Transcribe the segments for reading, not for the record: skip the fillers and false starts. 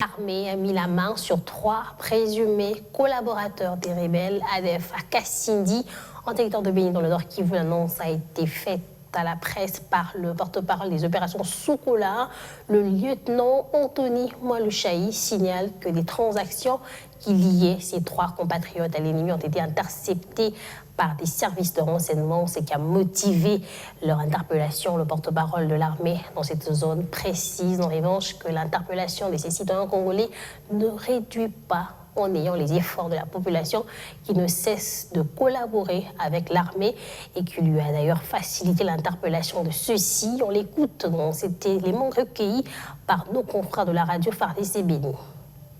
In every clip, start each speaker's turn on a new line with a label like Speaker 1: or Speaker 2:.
Speaker 1: L'armée a mis la main sur 3 présumés collaborateurs des rebelles ADF à Kassindi, en territoire de Béni dans le Nord Kivu. L'annonce a été faite à la presse par le porte-parole des opérations Soukola. Le lieutenant Anthony Mwaluchaï signale que des transactions qui liaient ces 3 compatriotes à l'ennemi ont été interceptées par des services de renseignement, ce qui a motivé leur interpellation. Le porte-parole de l'armée dans cette zone précise en revanche que l'interpellation de ces citoyens congolais ne réduit pas en ayant les efforts de la population qui ne cesse de collaborer avec l'armée et qui lui a d'ailleurs facilité l'interpellation de ceux-ci. On l'écoute dans cet élément recueilli par nos confrères de la radio Fardis et Béni.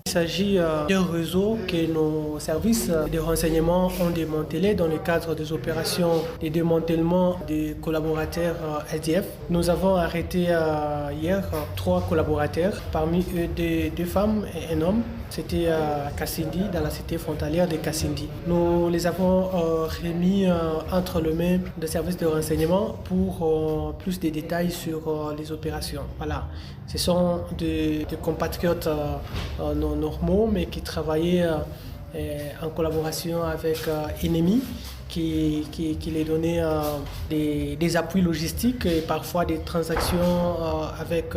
Speaker 2: Il s'agit d'un réseau que nos services de renseignement ont démantelé dans le cadre des opérations de démantèlement des collaborateurs SDF. Nous avons arrêté hier 3 collaborateurs, parmi eux 2 femmes et un homme. C'était à Kassindi, dans la cité frontalière de Kassindi. Nous les avons remis entre les mains des services de renseignement pour plus de détails sur les opérations. Voilà. Ce sont des compatriotes normaux, mais qui travaillaient en collaboration avec ennemis, qui les donnaient des appuis logistiques et parfois des transactions avec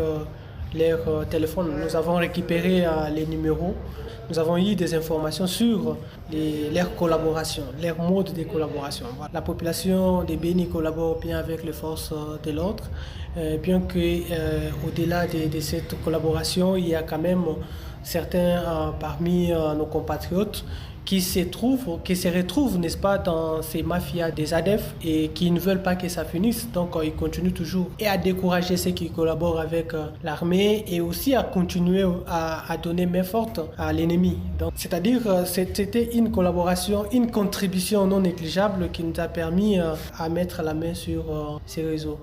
Speaker 2: leur téléphone. Nous avons récupéré les numéros, nous avons eu des informations sur leurs collaborations, leur mode de collaboration. La population de Béni collabore bien avec les forces de l'ordre, bien qu'au-delà de cette collaboration, il y a quand même certains parmi nos compatriotes qui se retrouvent, n'est-ce pas, dans ces mafias des ADF et qui ne veulent pas que ça finisse. Donc, ils continuent toujours et à décourager ceux qui collaborent avec l'armée et aussi à continuer à donner main forte à l'ennemi. Donc, c'est-à-dire, c'était une collaboration, une contribution non négligeable qui nous a permis à mettre la main sur ces réseaux.